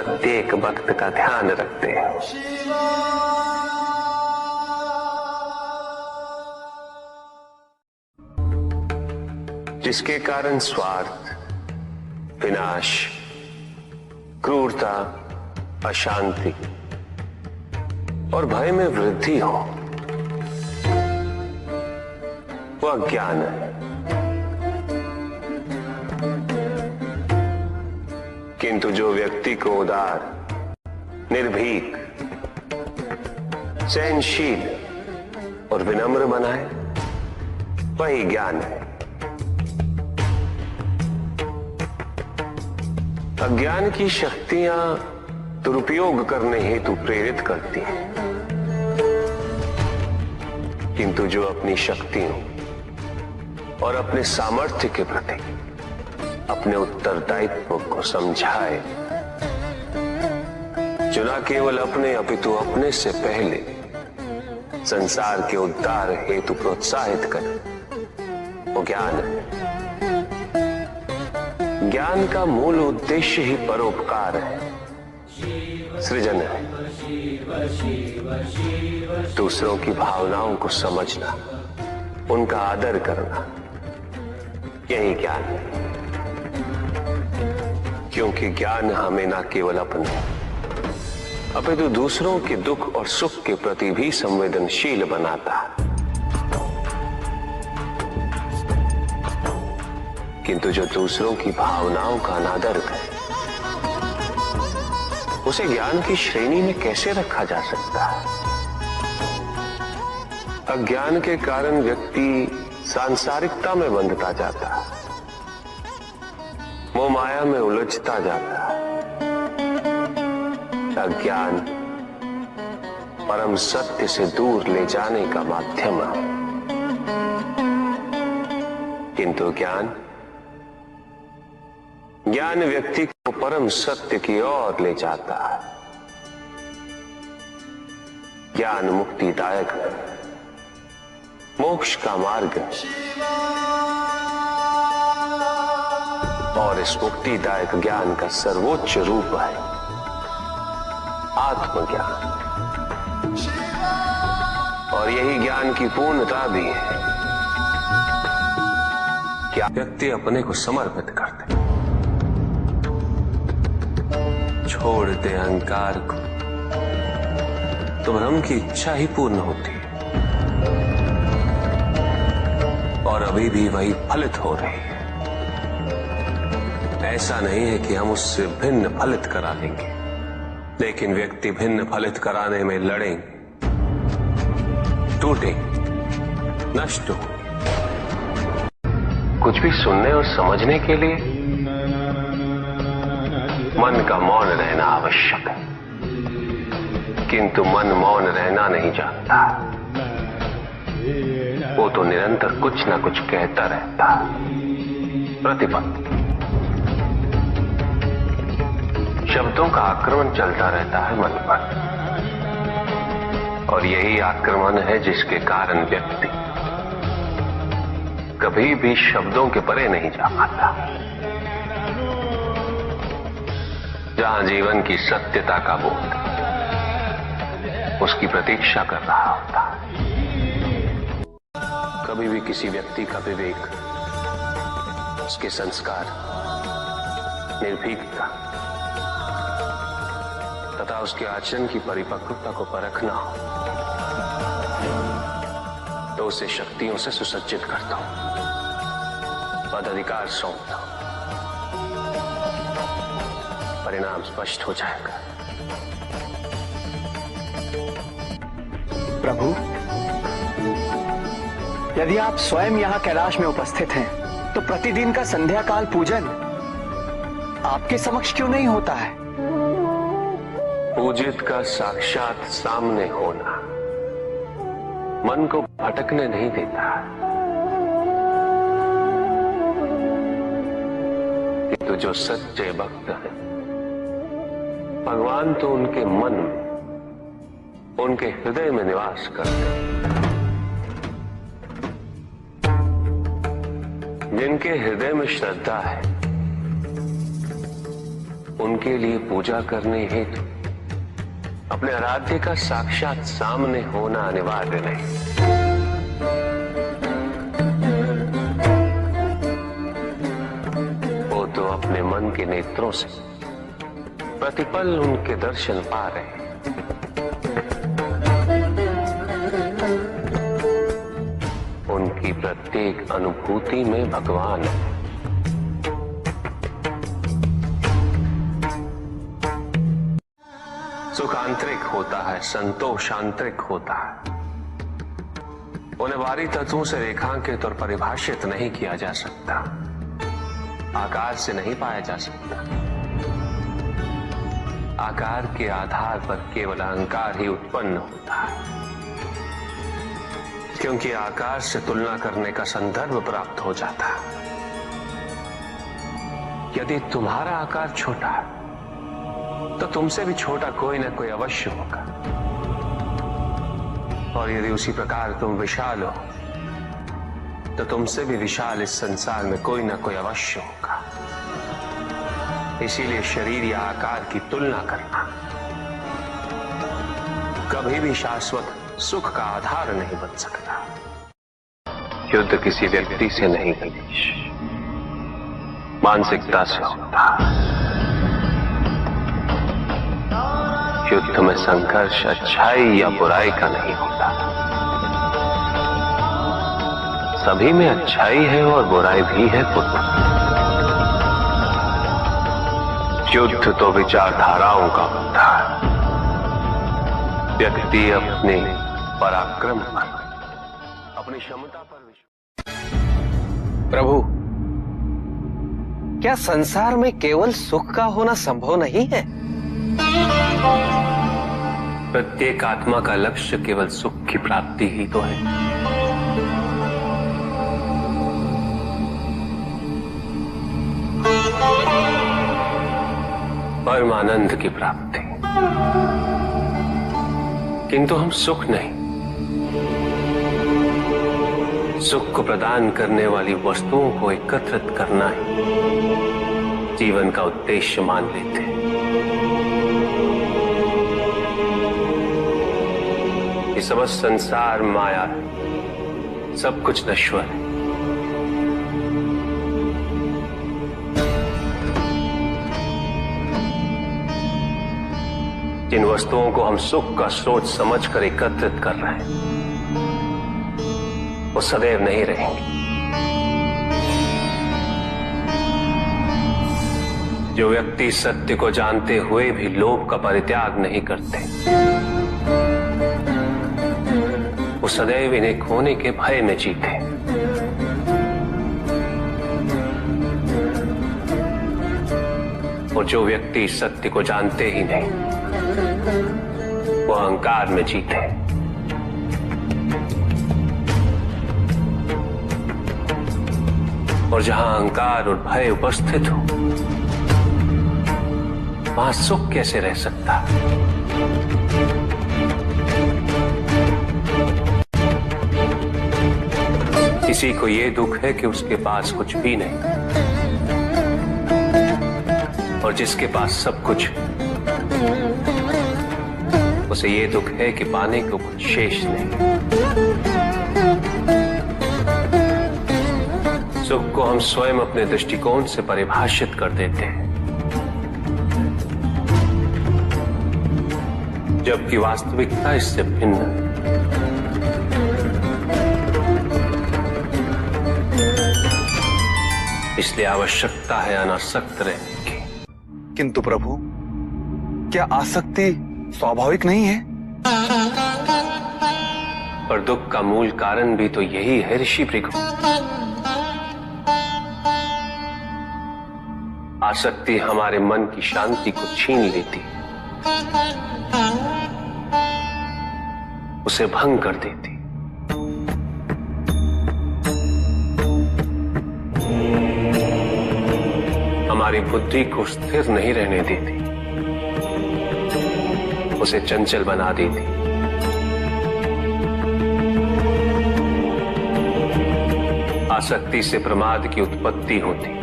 प्रत्येक भक्त का ध्यान रखते हैं। जिसके कारण स्वार्थ, विनाश, क्रूरता, अशांति और भय में वृद्धि हो, वह अज्ञान है। किंतु जो व्यक्ति को उदार, निर्भीक, सहनशील और विनम्र बनाए, वही ज्ञान है। अज्ञान की शक्तियां दुरुपयोग करने हेतु प्रेरित करती हैं, किंतु जो अपनी शक्तियों और अपने सामर्थ्य के प्रति अपने उत्तरदायित्व को समझाए, जो न केवल अपने अपितु अपने से पहले संसार के उद्धार हेतु प्रोत्साहित करे, वो ज्ञान है। ज्ञान का मूल उद्देश्य ही परोपकार है, सृजन है। दूसरों की भावनाओं को समझना, उनका आदर करना, यही ज्ञान है। क्योंकि ज्ञान हमें न केवल अपने अपितु दूसरों के दुख और सुख के प्रति भी संवेदनशील बनाता है। किंतु जो दूसरों की भावनाओं का अनादर करे, उसे ज्ञान की श्रेणी में कैसे रखा जा सकता है? अज्ञान के कारण व्यक्ति सांसारिकता में बंधता जाता है, मोह माया में उलझता जाता है। अज्ञान परम सत्य से दूर ले जाने का माध्यम है, किंतु ज्ञान व्यक्ति को परम सत्य की ओर ले जाता है। ज्ञान मुक्तिदायक है, मोक्ष का मार्ग है, और इस मुक्तिदायक ज्ञान का सर्वोच्च रूप है आत्मज्ञान। और यही ज्ञान की पूर्णता भी है कि व्यक्ति अपने को समर्पित कर दे, छोड़ दे अहंकार को, तो ब्रह्म की इच्छा ही पूर्ण होती है, और अभी भी वही फलित हो रही है। ऐसा नहीं है कि हम उससे भिन्न फलित करा लेंगे, लेकिन व्यक्ति भिन्न फलित कराने में लड़ेंगे, टूटेंगे, नष्ट हो। कुछ भी सुनने और समझने के लिए मन का मौन रहना आवश्यक है, किंतु मन मौन रहना नहीं जानता। वो तो निरंतर कुछ ना कुछ कहता रहता है। प्रतिपद शब्दों का आक्रमण चलता रहता है मन पर, और यही आक्रमण है जिसके कारण व्यक्ति कभी भी शब्दों के परे नहीं जा पाता। जहां जीवन की सत्यता का बोध उसकी प्रतीक्षा कर रहा होता। कभी भी किसी व्यक्ति का विवेक, उसके संस्कार, निर्भीकता तथा उसके आचरण की परिपक्वता को परखना हो, तो उसे शक्तियों से सुसज्जित करता हूं, पदाधिकार सौंपता हूं। परिणाम स्पष्ट हो जाएगा। प्रभु, यदि आप स्वयं यहाँ कैलाश में उपस्थित हैं, तो प्रतिदिन का संध्या काल पूजन आपके समक्ष क्यों नहीं होता है? पूजित का साक्षात सामने होना मन को भटकने नहीं देता, किंतु जो सच्चे भक्त हैं, भगवान तो उनके मन में, उनके हृदय में निवास करते हैं। जिनके हृदय में श्रद्धा है, उनके लिए पूजा करने हेतु अपने आराध्य का साक्षात सामने होना अनिवार्य नहीं। वो तो अपने मन के नेत्रों से प्रतिपल उनके दर्शन पा रहे हैं। उनकी प्रत्येक अनुभूति में भगवान है। सुख आंतरिक होता है, संतोष आंतरिक होता है। उन्हें बाहरी तत्वों से रेखांकित और परिभाषित नहीं किया जा सकता, आकार से नहीं पाया जा सकता। आकार के आधार पर केवल अहंकार ही उत्पन्न होता है, क्योंकि आकार से तुलना करने का संदर्भ प्राप्त हो जाता है। यदि तुम्हारा आकार छोटा है तो तुमसे भी छोटा कोई ना कोई अवश्य होगा, और यदि उसी प्रकार तुम विशाल हो तो तुमसे भी विशाल इस संसार में कोई ना कोई अवश्य होगा। इसीलिए शरीर या आकार की तुलना करना कभी भी शाश्वत सुख का आधार नहीं बन सकता। युद्ध किसी व्यक्ति से नहीं गणेश, मानसिकता से होता है। युद्ध में संघर्ष अच्छाई या बुराई का नहीं होता, सभी में अच्छाई है और बुराई भी है पुत्र। युद्ध तो विचारधाराओं का होता है। व्यक्ति अपने पराक्रम पर, अपनी क्षमता पर विश्वास। प्रभु, क्या संसार में केवल सुख का होना संभव नहीं है? प्रत्येक आत्मा का लक्ष्य केवल सुख की प्राप्ति ही तो है। परमानंद की प्राप्ति, किंतु हम सुख नहीं, सुख को प्रदान करने वाली वस्तुओं को एकत्रित करना ही जीवन का उद्देश्य मान लेते हैं। ये समस्त संसार माया है, सब कुछ नश्वर है। जिन वस्तुओं को हम सुख का स्रोत समझकर एकत्रित कर रहे हैं वो सदैव नहीं रहेंगे। जो व्यक्ति सत्य को जानते हुए भी लोभ का परित्याग नहीं करते, वो सदैव इन्हें खोने के भय में जीते। और जो व्यक्ति सत्य को जानते ही नहीं, वो अहंकार में जीते। और जहां अहंकार और भय उपस्थित हो, वहां सुख कैसे रह सकता? किसी को ये दुख है कि उसके पास कुछ भी नहीं, और जिसके पास सब कुछ, उसे ये दुख है कि पाने को कुछ शेष नहीं। सुख को हम स्वयं अपने दृष्टिकोण से परिभाषित कर देते हैं, जबकि वास्तविकता इससे भिन्न है। इसलिए आवश्यकता है अनासक्त रहने की। किंतु प्रभु, क्या आसक्ति स्वाभाविक नहीं है? पर दुख का मूल कारण भी तो यही है ऋषि भृगु। आसक्ति हमारे मन की शांति को छीन लेती, उसे भंग कर देती। हमारी बुद्धि को स्थिर नहीं रहने देती, उसे चंचल बना देती। आसक्ति से प्रमाद की उत्पत्ति होती,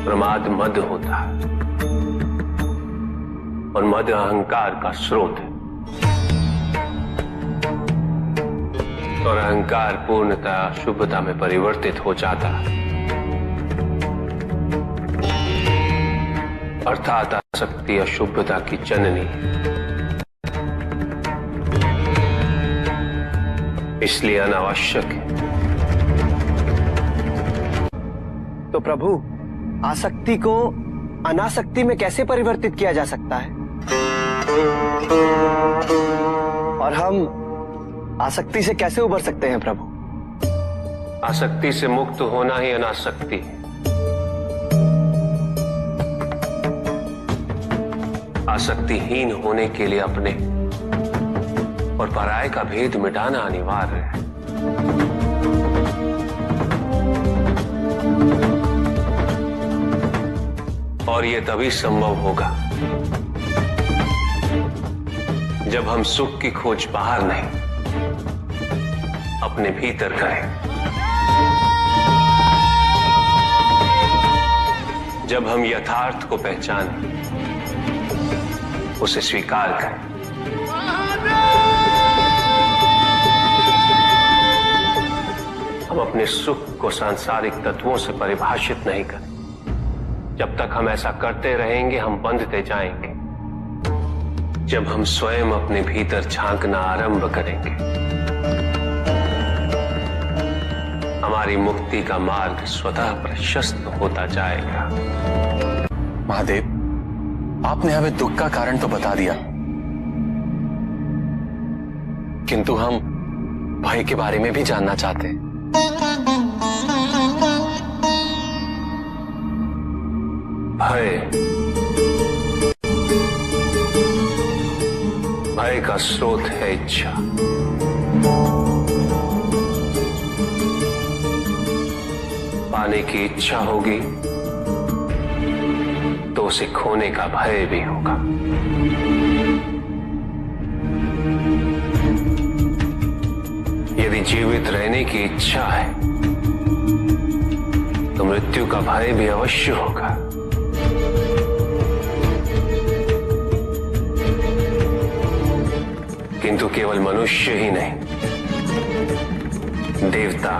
प्रमाद मद होता है और मद अहंकार का स्रोत है और अहंकार पूर्णतः अशुभता में परिवर्तित हो जाता है, अर्थात आसक्ति अशुभता की जननी। इसलिए अनावश्यक है। तो प्रभु, आसक्ति को अनासक्ति में कैसे परिवर्तित किया जा सकता है? और हम आसक्ति से कैसे उबर सकते हैं प्रभु? आसक्ति से मुक्त होना ही अनासक्ति है। आसक्तिहीन होने के लिए अपने और पराये का भेद मिटाना अनिवार्य है। और यह तभी संभव होगा जब हम सुख की खोज बाहर नहीं, अपने भीतर करें। जब हम यथार्थ को पहचानें, उसे स्वीकार करें। हम अपने सुख को सांसारिक तत्वों से परिभाषित नहीं करें। जब तक हम ऐसा करते रहेंगे, हम बंधते जाएंगे। जब हम स्वयं अपने भीतर झांकना आरंभ करेंगे, हमारी मुक्ति का मार्ग स्वतः प्रशस्त होता जाएगा। महादेव, आपने हमें दुख का कारण तो बता दिया, किंतु हम भय के बारे में भी जानना चाहते हैं। भय का स्रोत है इच्छा। पाने की इच्छा होगी तो उसे खोने का भय भी होगा। यदि जीवित रहने की इच्छा है तो मृत्यु का भय भी अवश्य होगा। किंतु केवल मनुष्य ही नहीं, देवता,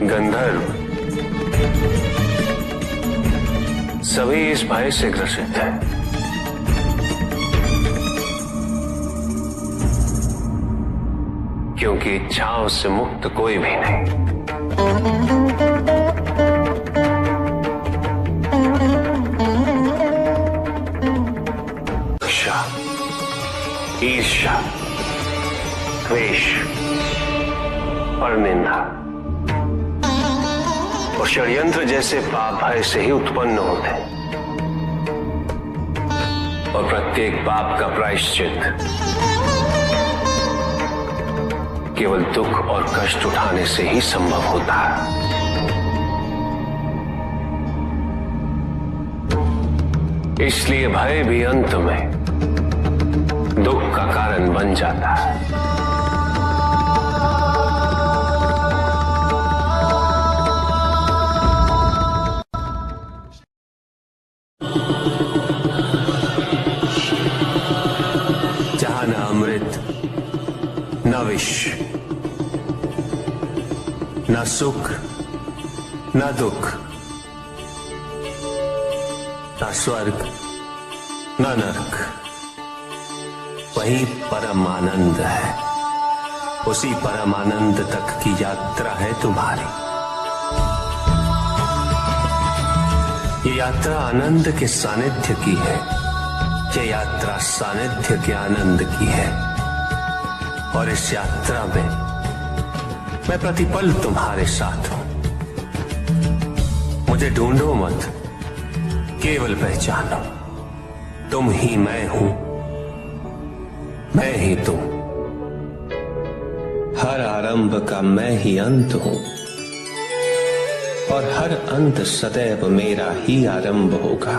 गंधर्व सभी इस भय से ग्रसित हैं। क्योंकि इच्छाओं से मुक्त कोई भी नहीं। ईर्ष्या, द्वेष और निंदा और षड्यंत्र जैसे पाप भय से ही उत्पन्न होते हैं। और प्रत्येक पाप का प्रायश्चित केवल दुख और कष्ट उठाने से ही संभव होता है। इसलिए भय भी अंत में दुख का कारण बन जाता है। जहां न अमृत, न विष, न सुख, न दुख, न स्वर्ग, न नरक, वही परम आनंद है। उसी परम आनंद तक की यात्रा है तुम्हारी। ये यात्रा आनंद के सानिध्य की है। ये यात्रा सानिध्य के आनंद की है। और इस यात्रा में मैं प्रतिपल तुम्हारे साथ हूं। मुझे ढूंढो मत, केवल पहचानो, तुम ही मैं हूं, मैं ही तुम। हर आरंभ का मैं ही अंत हूं और हर अंत सदैव मेरा ही आरंभ होगा।